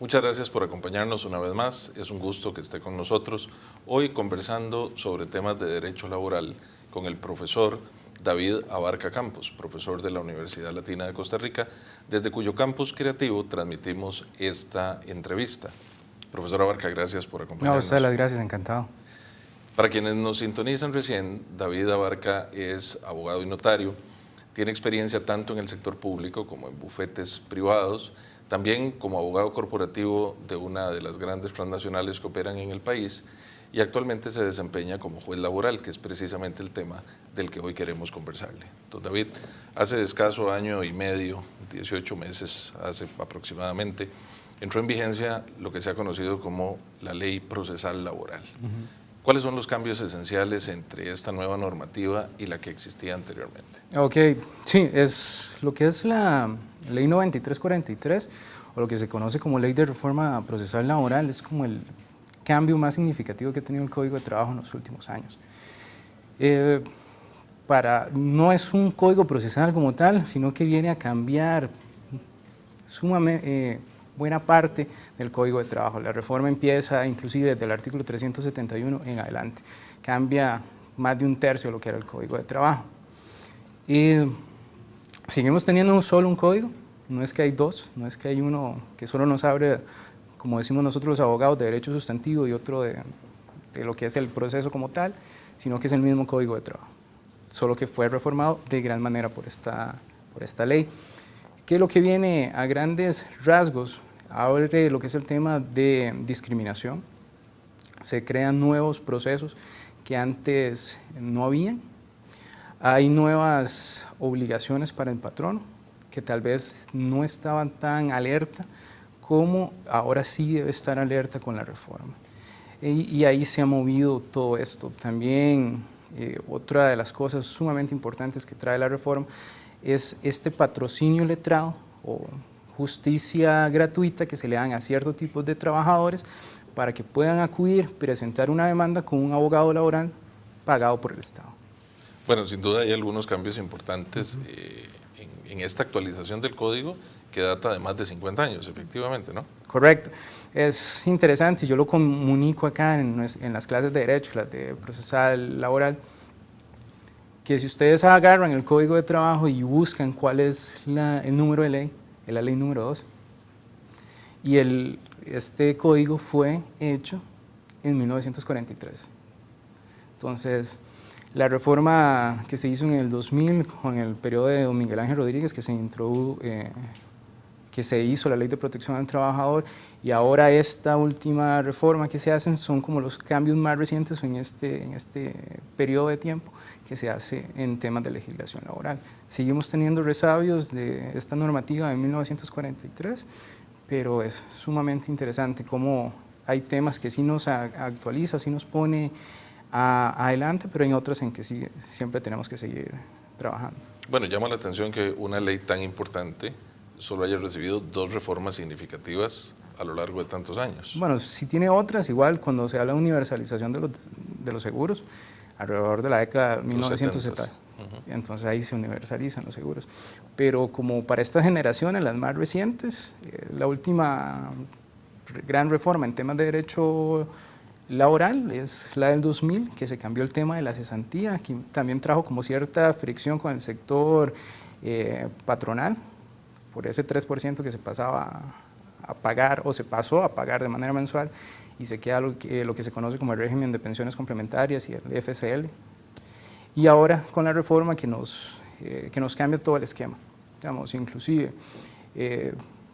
Muchas gracias por acompañarnos una vez más. Es un gusto que esté con nosotros hoy conversando sobre temas de derecho laboral con el profesor David Abarca Campos, profesor de la Universidad Latina de Costa Rica, desde cuyo campus creativo transmitimos esta entrevista. Profesor Abarca, gracias por acompañarnos. No, usted las gracias, encantado. Para quienes nos sintonizan recién, David Abarca es abogado y notario, tiene experiencia tanto en el sector público como en bufetes privados, también como abogado corporativo de una de las grandes transnacionales que operan en el país y actualmente se desempeña como juez laboral, que es precisamente el tema del que hoy queremos conversarle. Entonces, David, hace escaso año y medio, 18 meses hace aproximadamente, entró en vigencia lo que se ha conocido como la Ley Procesal Laboral. ¿Cuáles son los cambios esenciales entre esta nueva normativa y la que existía anteriormente? Ok, sí, es lo que es la Ley 9343, o lo que se conoce como Ley de Reforma Procesal Laboral, es como el cambio más significativo que ha tenido el Código de Trabajo en los últimos años. No es un código procesal como tal, sino que viene a cambiar sumamente buena parte del Código de Trabajo. La reforma empieza inclusive desde el artículo 371 en adelante. Cambia más de un tercio de lo que era el Código de Trabajo. Y seguimos teniendo solo un código, no es que hay dos, no es que hay uno que solo nos abre, como decimos nosotros los abogados, de derecho sustantivo y otro de lo que es el proceso como tal, sino que es el mismo Código de Trabajo, solo que fue reformado de gran manera por esta ley. Que lo que viene a grandes rasgos abre lo que es el tema de discriminación. Se crean nuevos procesos que antes no habían. Hay nuevas obligaciones para el patrono que tal vez no estaban tan alerta como ahora sí debe estar alerta con la reforma. Y ahí se ha movido todo esto. También otra de las cosas sumamente importantes que trae la reforma es este patrocinio letrado o justicia gratuita que se le dan a ciertos tipos de trabajadores para que puedan acudir, presentar una demanda con un abogado laboral pagado por el Estado. Bueno, sin duda hay algunos cambios importantes en esta actualización del código que data de más de 50 años, efectivamente, ¿no? Correcto. Es interesante, yo lo comunico acá en las clases de Derecho, las de Procesal Laboral, que si ustedes agarran el Código de Trabajo y buscan cuál es el número de ley, es la ley número 2, y este código fue hecho en 1943. Entonces, la reforma que se hizo en el 2000, con el periodo de don Miguel Ángel Rodríguez, que se hizo la Ley de Protección al Trabajador, y ahora esta última reforma que se hacen son como los cambios más recientes en este periodo de tiempo que se hace en temas de legislación laboral. Seguimos teniendo resabios de esta normativa de 1943, pero es sumamente interesante cómo hay temas que sí nos actualiza, sí nos pone adelante, pero hay otros en que sí, siempre tenemos que seguir trabajando. Bueno, llama la atención que una ley tan importante solo haya recibido 2 reformas significativas a lo largo de tantos años. Bueno, sí tiene otras, igual cuando se habla de universalización de los seguros, alrededor de la década de 1970. Entonces ahí se universalizan los seguros. Pero como para estas generaciones, las más recientes, la última gran reforma en temas de derecho laboral es la del 2000, que se cambió el tema de la cesantía, que también trajo como cierta fricción con el sector patronal, por ese 3% que se pasaba a pagar o se pasó a pagar de manera mensual y se queda lo que se conoce como el régimen de pensiones complementarias y el FCL. Y ahora con la reforma que nos cambia todo el esquema, digamos, inclusive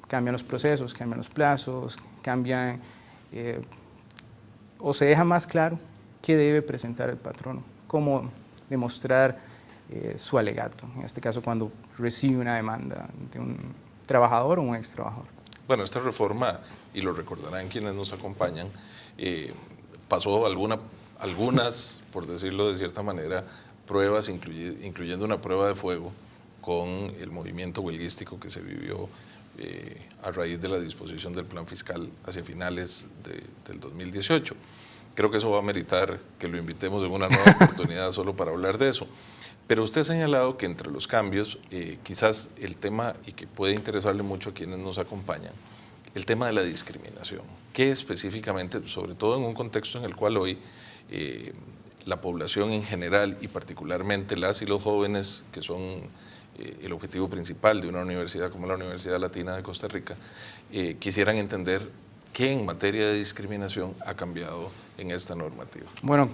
cambian los procesos, cambian los plazos, cambian o se deja más claro qué debe presentar el patrono, cómo demostrar su alegato, en este caso cuando recibe una demanda de un trabajador o un ex trabajador. Bueno, esta reforma, y lo recordarán quienes nos acompañan, pasó algunas, por decirlo de cierta manera, pruebas, incluyendo una prueba de fuego con el movimiento huelguístico que se vivió a raíz de la disposición del plan fiscal hacia finales del 2018. Creo que eso va a meritar que lo invitemos en una nueva oportunidad solo para hablar de eso. Pero usted ha señalado que entre los cambios, quizás el tema, y que puede interesarle mucho a quienes nos acompañan, el tema de la discriminación. ¿Qué específicamente, sobre todo en un contexto en el cual hoy la población en general y particularmente las y los jóvenes, que son el objetivo principal de una universidad como la Universidad Latina de Costa Rica, quisieran entender qué en materia de discriminación ha cambiado en esta normativa? Bueno,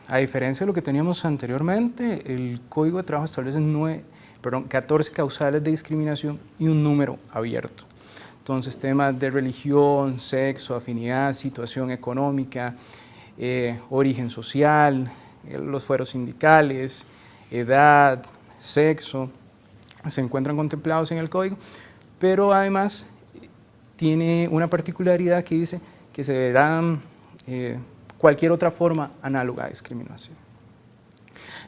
a diferencia de lo que teníamos anteriormente, el Código de Trabajo establece 14 causales de discriminación y un número abierto. Entonces, temas de religión, sexo, afinidad, situación económica, origen social, los fueros sindicales, edad, sexo, se encuentran contemplados en el código, pero además tiene una particularidad que dice que se verá cualquier otra forma análoga a discriminación.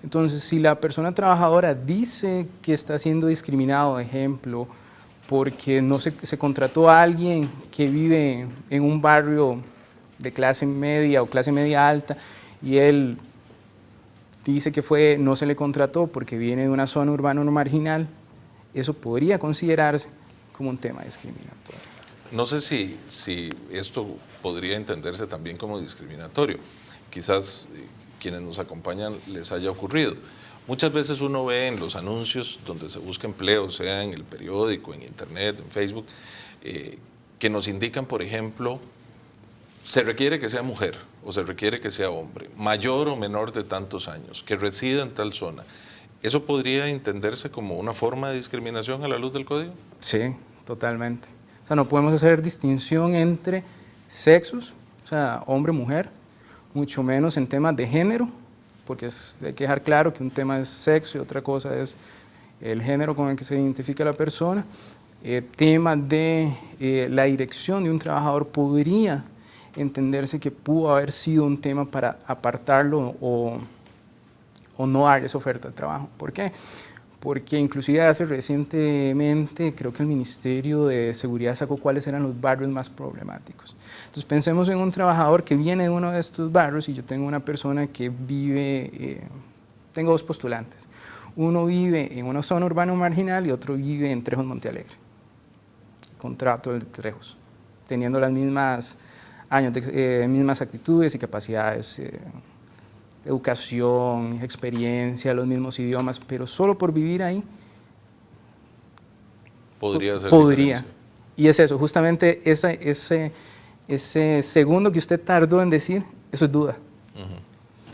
Entonces, si la persona trabajadora dice que está siendo discriminado, ejemplo, porque no se contrató a alguien que vive en un barrio de clase media o clase media alta y él dice que no se le contrató porque viene de una zona urbana no marginal, eso podría considerarse como un tema discriminatorio. No sé si esto podría entenderse también como discriminatorio. Quizás quienes nos acompañan les haya ocurrido. Muchas veces uno ve en los anuncios donde se busca empleo, sea en el periódico, en internet, en Facebook, que nos indican, por ejemplo, se requiere que sea mujer o se requiere que sea hombre, mayor o menor de tantos años, que resida en tal zona. ¿Eso podría entenderse como una forma de discriminación a la luz del código? Sí, totalmente. O sea, no podemos hacer distinción entre sexos, o sea, hombre, mujer, mucho menos en temas de género, porque hay que dejar claro que un tema es sexo y otra cosa es el género con el que se identifica la persona. Temas de la dirección de un trabajador podría entenderse que pudo haber sido un tema para apartarlo o no dar esa oferta de trabajo. ¿Por qué? Porque inclusive hace recientemente creo que el Ministerio de Seguridad sacó cuáles eran los barrios más problemáticos. Entonces pensemos en un trabajador que viene de uno de estos barrios y yo tengo una persona que vive, tengo dos postulantes. Uno vive en una zona urbana marginal y otro vive en Trejos Monte Alegre. Contrato el de Trejos, teniendo las mismas mismas actitudes y capacidades, educación, experiencia, los mismos idiomas, pero solo por vivir ahí podría ser diferencia. Y es eso, justamente ese segundo que usted tardó en decir, eso es duda.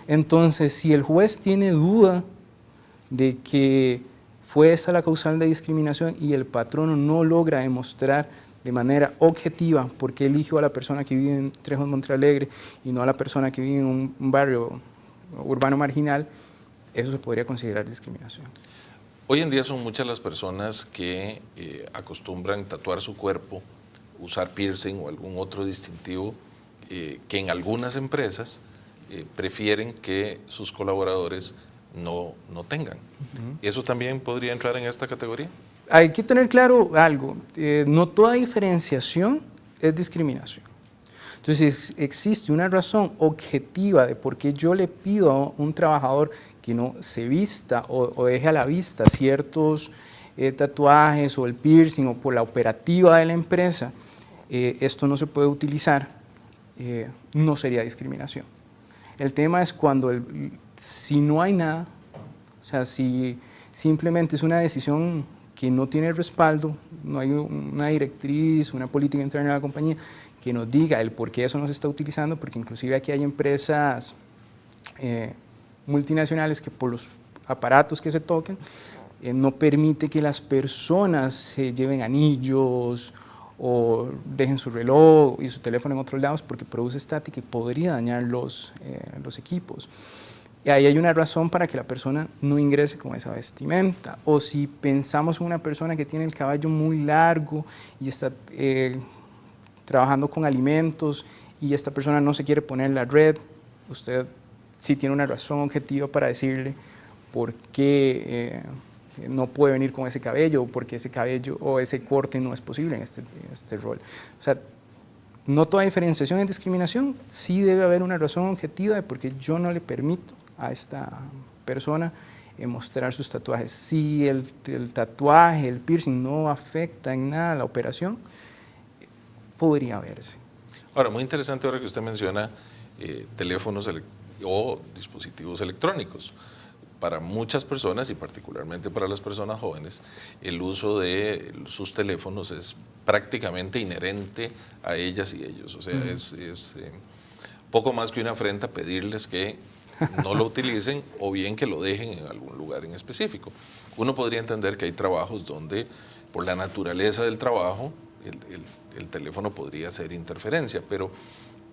Entonces, si el juez tiene duda de que fue esa la causal de discriminación y el patrono no logra demostrar de manera objetiva por qué eligió a la persona que vive en Trejos Monte Alegre y no a la persona que vive en un barrio urbano marginal, eso se podría considerar discriminación. Hoy en día son muchas las personas que acostumbran tatuar su cuerpo, usar piercing o algún otro distintivo que en algunas empresas prefieren que sus colaboradores no tengan. ¿Eso también podría entrar en esta categoría? Hay que tener claro algo, no toda diferenciación es discriminación. Entonces existe una razón objetiva de por qué yo le pido a un trabajador que no se vista o deje a la vista ciertos tatuajes o el piercing o por la operativa de la empresa, esto no se puede utilizar, no sería discriminación. El tema es cuando si no hay nada, o sea, si simplemente es una decisión que no tiene respaldo, no hay una directriz, una política interna de la compañía que nos diga el por qué eso no se está utilizando, porque inclusive aquí hay empresas multinacionales que por los aparatos que se toquen no permite que las personas se lleven anillos o dejen su reloj y su teléfono en otros lados porque produce estática y podría dañar los equipos. Y ahí hay una razón para que la persona no ingrese con esa vestimenta. O si pensamos en una persona que tiene el cabello muy largo y está trabajando con alimentos y esta persona no se quiere poner la red, usted sí tiene una razón objetiva para decirle por qué no puede venir con ese cabello o por qué ese cabello o ese corte no es posible en este rol. O sea, no toda diferenciación es discriminación, sí debe haber una razón objetiva de por qué yo no le permito a esta persona mostrar sus tatuajes. Si el tatuaje, el piercing no afecta en nada la operación, podría verse. Ahora, muy interesante ahora que usted menciona teléfonos o dispositivos electrónicos. Para muchas personas y particularmente para las personas jóvenes, el uso de sus teléfonos es prácticamente inherente a ellas y ellos. O sea, es poco más que una afrenta pedirles que no lo utilicen o bien que lo dejen en algún lugar en específico. Uno podría entender que hay trabajos donde, por la naturaleza del trabajo, el teléfono podría hacer interferencia, pero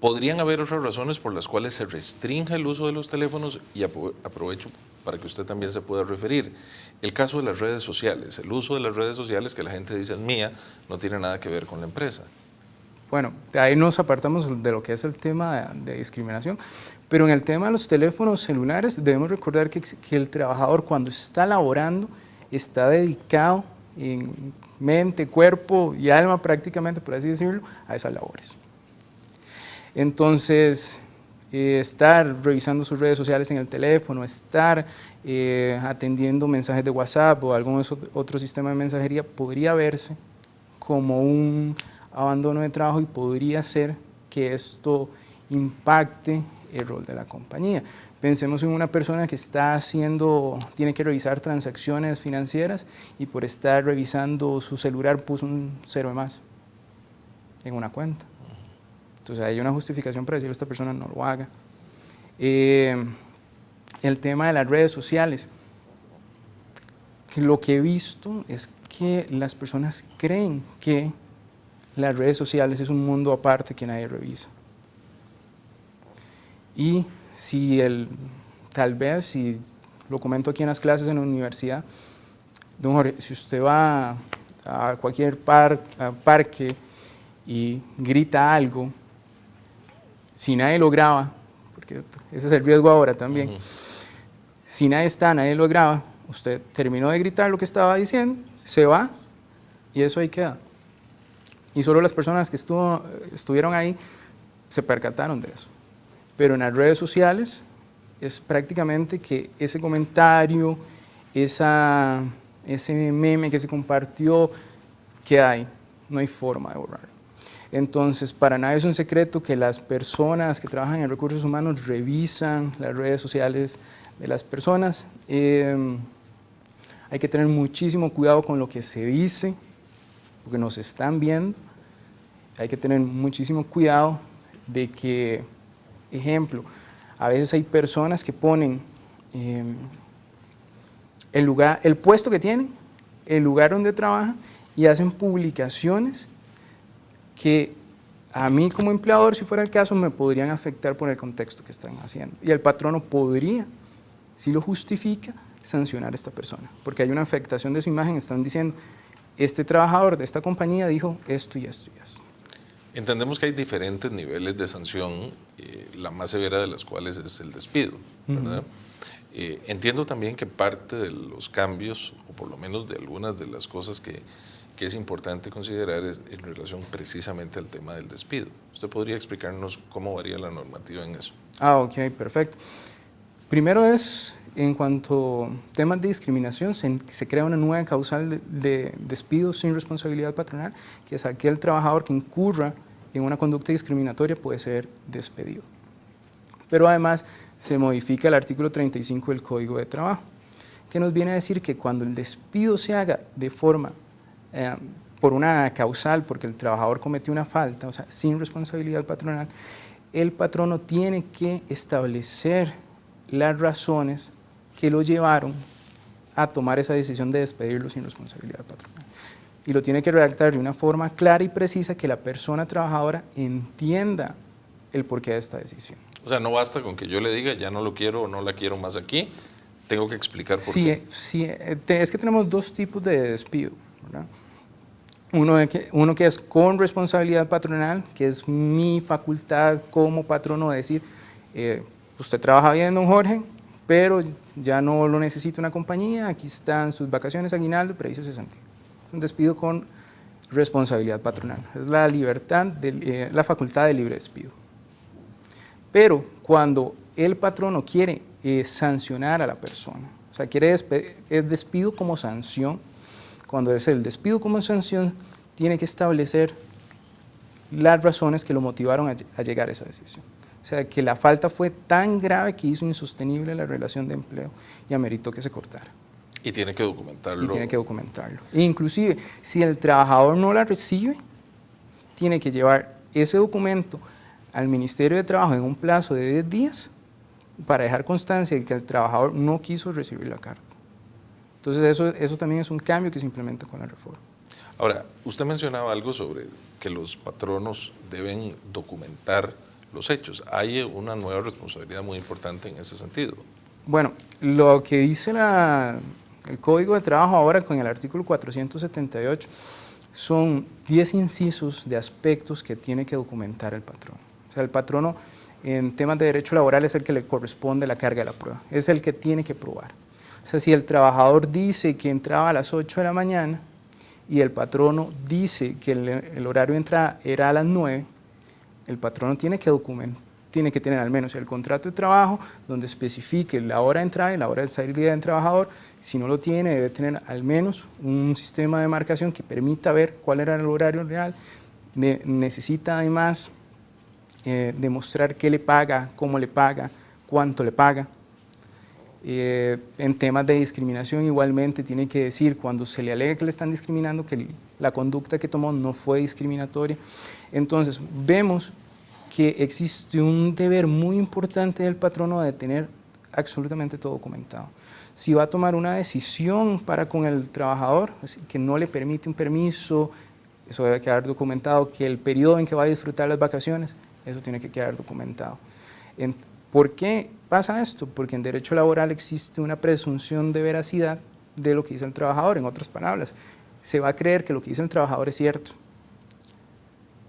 podrían haber otras razones por las cuales se restrinja el uso de los teléfonos y aprovecho para que usted también se pueda referir. El caso de las redes sociales, el uso de las redes sociales que la gente dice es mía, no tiene nada que ver con la empresa. Bueno, ahí nos apartamos de lo que es el tema de discriminación, pero en el tema de los teléfonos celulares debemos recordar que el trabajador cuando está laborando está dedicado en mente, cuerpo y alma prácticamente, por así decirlo, a esas labores. Entonces, estar revisando sus redes sociales en el teléfono, estar atendiendo mensajes de WhatsApp o algún otro sistema de mensajería podría verse como un abandono de trabajo y podría ser que esto impacte el rol de la compañía. Pensemos en una persona que tiene que revisar transacciones financieras y por estar revisando su celular puso un 0 de más en una cuenta. Entonces hay una justificación para decirle a esta persona no lo haga. El tema de las redes sociales. Lo que he visto es que las personas creen que las redes sociales es un mundo aparte que nadie revisa. Y tal vez, si lo comento aquí en las clases en la universidad, don Jorge, si usted va a cualquier parque y grita algo, si nadie lo graba, porque ese es el riesgo ahora también, si nadie lo graba, usted terminó de gritar lo que estaba diciendo, se va y eso ahí queda. Y solo las personas que estuvieron ahí se percataron de eso. Pero en las redes sociales es prácticamente que ese comentario, ese meme que se compartió, ¿qué hay? No hay forma de borrarlo. Entonces, para nadie es un secreto que las personas que trabajan en recursos humanos revisan las redes sociales de las personas. Hay que tener muchísimo cuidado con lo que se dice, porque nos están viendo. Hay que tener muchísimo cuidado de que, ejemplo, a veces hay personas que ponen el puesto que tienen, el lugar donde trabajan y hacen publicaciones que a mí como empleador, si fuera el caso, me podrían afectar por el contexto que están haciendo. Y el patrono podría, si lo justifica, sancionar a esta persona, porque hay una afectación de su imagen. Están diciendo, este trabajador de esta compañía dijo esto y esto y esto. Entendemos que hay diferentes niveles de sanción, la más severa de las cuales es el despido, ¿verdad? Entiendo también que parte de los cambios, o por lo menos de algunas de las cosas que es importante considerar es en relación precisamente al tema del despido. ¿Usted podría explicarnos cómo varía la normativa en eso? Ok, perfecto. Primero en cuanto a temas de discriminación, se crea una nueva causal de despido sin responsabilidad patronal, que es aquel trabajador que incurra en una conducta discriminatoria puede ser despedido. Pero además se modifica el artículo 35 del Código de Trabajo, que nos viene a decir que cuando el despido se haga de forma por una causal, porque el trabajador cometió una falta, o sea, sin responsabilidad patronal, el patrono tiene que establecer las razones que lo llevaron a tomar esa decisión de despedirlo sin responsabilidad patronal. Y lo tiene que redactar de una forma clara y precisa que la persona trabajadora entienda el porqué de esta decisión. O sea, no basta con que yo le diga, ya no lo quiero o no la quiero más aquí, tengo que explicar por qué. Sí, es que tenemos dos tipos de despido, ¿verdad? Uno que es con responsabilidad patronal, que es mi facultad como patrono de decir, usted trabaja bien, don Jorge, pero ya no lo necesita una compañía, aquí están sus vacaciones, aguinaldo, previso cesantía. Es un despido con responsabilidad patronal, es la libertad, la facultad de libre despido. Pero cuando el patrono quiere sancionar a la persona, o sea, es despido como sanción. Cuando es el despido como sanción, tiene que establecer las razones que lo motivaron a llegar a esa decisión. O sea, que la falta fue tan grave que hizo insostenible la relación de empleo y ameritó que se cortara. Y tiene que documentarlo. Y tiene que documentarlo. E inclusive, si el trabajador no la recibe, tiene que llevar ese documento al Ministerio de Trabajo en un plazo de 10 días para dejar constancia de que el trabajador no quiso recibir la carta. Entonces eso también es un cambio que se implementa con la reforma. Ahora, usted mencionaba algo sobre que los patronos deben documentar los hechos. Hay una nueva responsabilidad muy importante en ese sentido. Bueno, lo que dice el Código de Trabajo ahora con el artículo 478 son 10 incisos de aspectos que tiene que documentar el patrono. O sea, el patrono en temas de derecho laboral es el que le corresponde la carga de la prueba, es el que tiene que probar. O sea, si el trabajador dice que entraba a las 8 de la mañana y el patrono dice que el horario de entrada era a las 9, el patrono tiene que tener al menos el contrato de trabajo donde especifique la hora de entrada y la hora de salida del trabajador. Si no lo tiene, debe tener al menos un sistema de marcación que permita ver cuál era el horario real. Necesita además demostrar qué le paga, cómo le paga, cuánto le paga. En temas de discriminación igualmente tiene que decir cuando se le alega que le están discriminando que la conducta que tomó no fue discriminatoria. Entonces vemos que existe un deber muy importante del patrono de tener absolutamente todo documentado. Si va a tomar una decisión para con el trabajador, que no le permite un permiso, eso debe quedar documentado, que el periodo en que va a disfrutar las vacaciones, eso tiene que quedar documentado. ¿Por qué pasa esto? Porque en derecho laboral existe una presunción de veracidad de lo que dice el trabajador. En otras palabras, se va a creer que lo que dice el trabajador es cierto.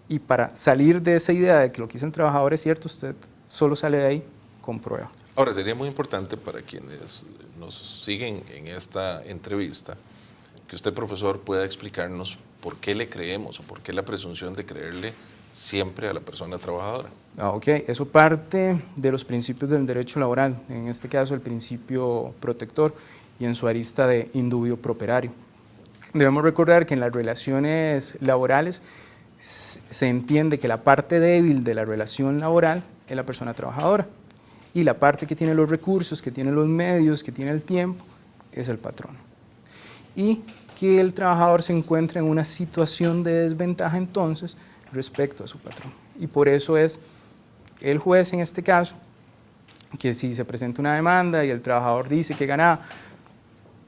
Y para salir de esa idea de que lo que dice el trabajador es cierto, usted solo sale de ahí con prueba. Ahora, sería muy importante para quienes nos siguen en esta entrevista que usted, profesor, pueda explicarnos por qué le creemos o por qué la presunción de creerle siempre a la persona trabajadora. Ok, eso parte de los principios del derecho laboral, en este caso el principio protector y en su arista de indubio pro operario. Debemos recordar que en las relaciones laborales se entiende que la parte débil de la relación laboral es la persona trabajadora y la parte que tiene los recursos, que tiene los medios, que tiene el tiempo, es el patrón. Y que el trabajador se encuentra en una situación de desventaja entonces respecto a su patrón. Y por eso es el juez en este caso, que si se presenta una demanda y el trabajador dice que ganaba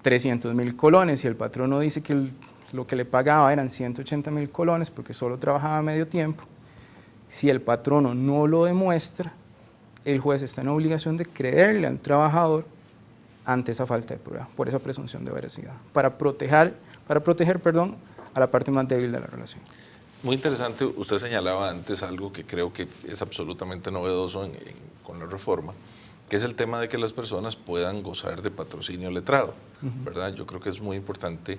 300.000 colones y el patrono dice que lo que le pagaba eran 180.000 colones porque solo trabajaba medio tiempo, si el patrono no lo demuestra, el juez está en obligación de creerle al trabajador ante esa falta de prueba, por esa presunción de veracidad, para proteger a la parte más débil de la relación. Muy interesante, usted señalaba antes algo que creo que es absolutamente novedoso con la reforma, que es el tema de que las personas puedan gozar de patrocinio letrado, ¿verdad? Yo creo que es muy importante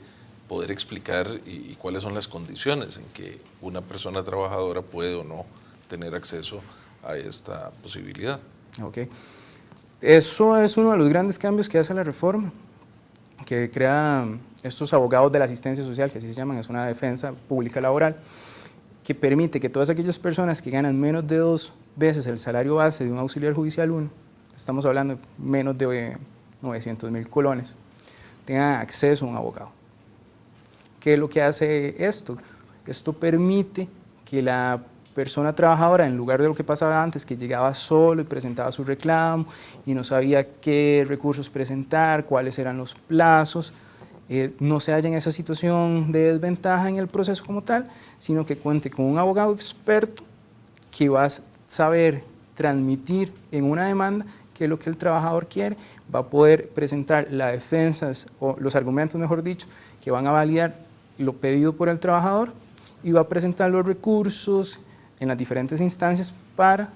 poder explicar y cuáles son las condiciones en que una persona trabajadora puede o no tener acceso a esta posibilidad. Ok. Eso es uno de los grandes cambios que hace la reforma, que crea estos abogados de la asistencia social, que así se llaman, es una defensa pública laboral, que permite que todas aquellas personas que ganan menos de 2 veces el salario base de un auxiliar judicial 1, estamos hablando de menos de 900.000 colones, tengan acceso a un abogado. ¿Qué es lo que hace esto? Esto permite que la persona trabajadora, en lugar de lo que pasaba antes, que llegaba solo y presentaba su reclamo y no sabía qué recursos presentar, cuáles eran los plazos, no se halla en esa situación de desventaja en el proceso como tal, sino que cuente con un abogado experto que va a saber transmitir en una demanda qué es lo que el trabajador quiere, va a poder presentar las defensas o los argumentos, mejor dicho, que van a validar lo pedido por el trabajador y va a presentar los recursos en las diferentes instancias para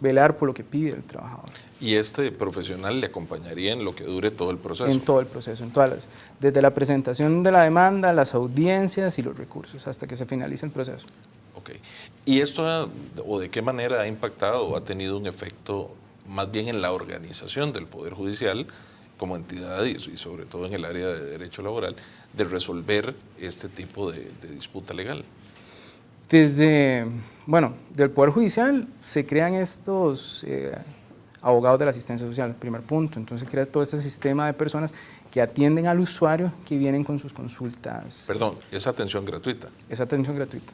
velar por lo que pide el trabajador. ¿Y este profesional le acompañaría en lo que dure todo el proceso? En todo el proceso, desde la presentación de la demanda, las audiencias y los recursos, hasta que se finalice el proceso. Ok. ¿Y esto, o de qué manera ha impactado o ha tenido un efecto más bien en la organización del Poder Judicial como entidad y sobre todo en el área de derecho laboral, de resolver este tipo de disputa legal? Del Poder Judicial se crean estos abogados de la asistencia social, primer punto. Entonces crea todo este sistema de personas que atienden al usuario que vienen con sus consultas. Perdón, ¿es atención gratuita? Es atención gratuita.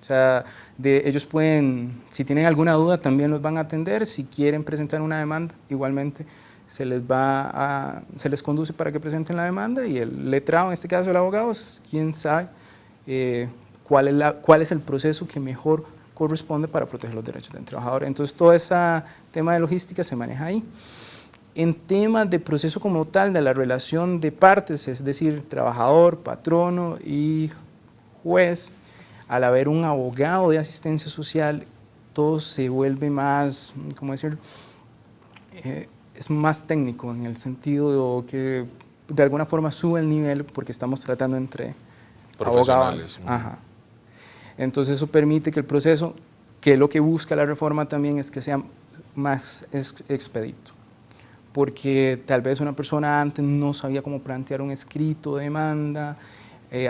O sea, ellos pueden, si tienen alguna duda, también los van a atender. Si quieren presentar una demanda, igualmente se les conduce para que presenten la demanda, y el letrado, en este caso el abogado, es quien sabe cuál es el proceso que mejor corresponde para proteger los derechos del trabajador. Entonces, todo ese tema de logística se maneja ahí. En temas de proceso como tal, de la relación de partes, es decir, trabajador, patrono y juez, al haber un abogado de asistencia social, todo se vuelve más, ¿cómo decirlo? Es más técnico, en el sentido de que de alguna forma sube el nivel, porque estamos tratando entre profesionales. Abogados. Ajá. Entonces eso permite que el proceso, que lo que busca la reforma también es que sea más expedito, porque tal vez una persona antes no sabía cómo plantear un escrito de demanda,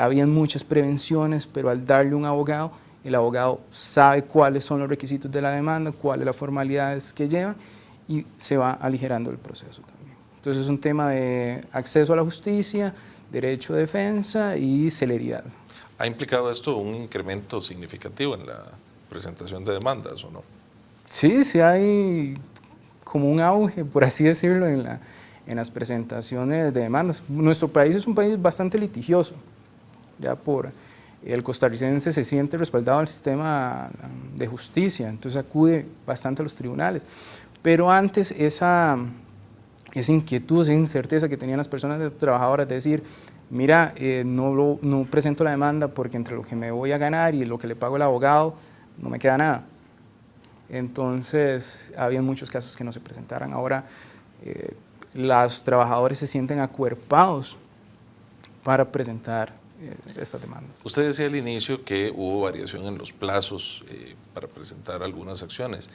habían muchas prevenciones, pero al darle un abogado, el abogado sabe cuáles son los requisitos de la demanda, cuáles las formalidades que lleva, y se va aligerando el proceso también. Entonces es un tema de acceso a la justicia, derecho de defensa y celeridad. ¿Ha implicado esto un incremento significativo en la presentación de demandas o no? Sí, sí hay como un auge, por así decirlo, en las presentaciones de demandas. Nuestro país es un país bastante litigioso, ya por el costarricense se siente respaldado al sistema de justicia, entonces acude bastante a los tribunales. Pero antes esa inquietud, esa incerteza que tenían las personas trabajadoras de decir, mira, no presento la demanda porque entre lo que me voy a ganar y lo que le pago al abogado no me queda nada. Entonces, había muchos casos que no se presentaran. Ahora, los trabajadores se sienten acuerpados para presentar estas demandas. Usted decía al inicio que hubo variación en los plazos para presentar algunas acciones.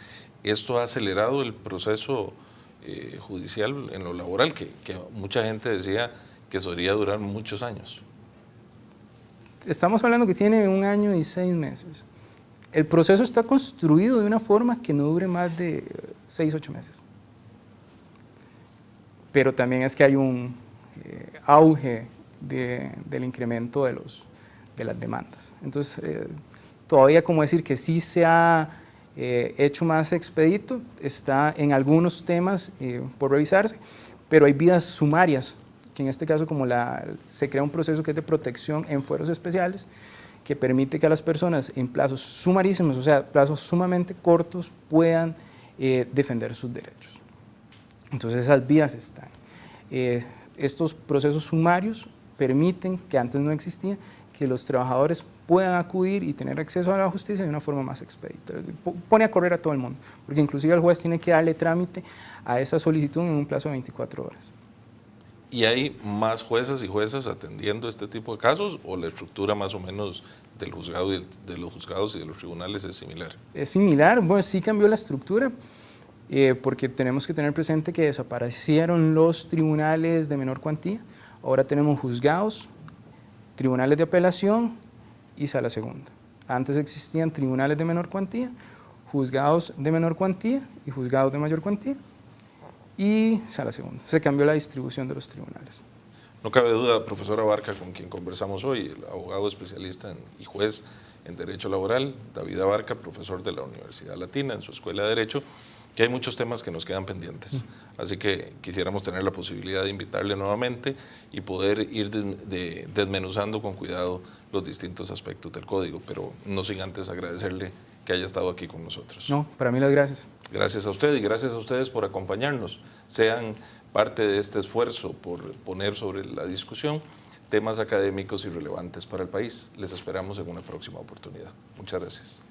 ¿Esto ha acelerado el proceso judicial en lo laboral, que mucha gente decía que solía durar muchos años? Estamos hablando que tiene 1 año y 6 meses. El proceso está construido de una forma que no dure más de 6, 8 meses. Pero también es que hay un auge del incremento de las demandas. Entonces, todavía como decir que sí se ha hecho más expedito, está en algunos temas por revisarse, pero hay vías sumarias, que en este caso como se crea un proceso que es de protección en fueros especiales, que permite que a las personas en plazos sumarísimos, o sea, plazos sumamente cortos, puedan defender sus derechos. Entonces esas vías están. Estos procesos sumarios permiten, que antes no existían, que los trabajadores puedan acudir y tener acceso a la justicia de una forma más expedita. Pone a correr a todo el mundo, porque inclusive el juez tiene que darle trámite a esa solicitud en un plazo de 24 horas. ¿Y hay más jueces y juezas atendiendo este tipo de casos, o la estructura más o menos del juzgado de los juzgados y de los tribunales es similar? Es similar, bueno, sí cambió la estructura, porque tenemos que tener presente que desaparecieron los tribunales de menor cuantía. Ahora tenemos juzgados, tribunales de apelación y sala segunda. Antes existían tribunales de menor cuantía, juzgados de menor cuantía y juzgados de mayor cuantía, y sala segunda. Se cambió la distribución de los tribunales. No cabe duda, profesora Abarca, con quien conversamos hoy, el abogado especialista y juez en Derecho Laboral, David Abarca, profesor de la Universidad Latina en su Escuela de Derecho, que hay muchos temas que nos quedan pendientes. Así que quisiéramos tener la posibilidad de invitarle nuevamente y poder ir desmenuzando con cuidado los distintos aspectos del código, pero no sin antes agradecerle que haya estado aquí con nosotros. No, para mí las gracias. Gracias a usted y gracias a ustedes por acompañarnos. Sean parte de este esfuerzo por poner sobre la discusión temas académicos y relevantes para el país. Les esperamos en una próxima oportunidad. Muchas gracias.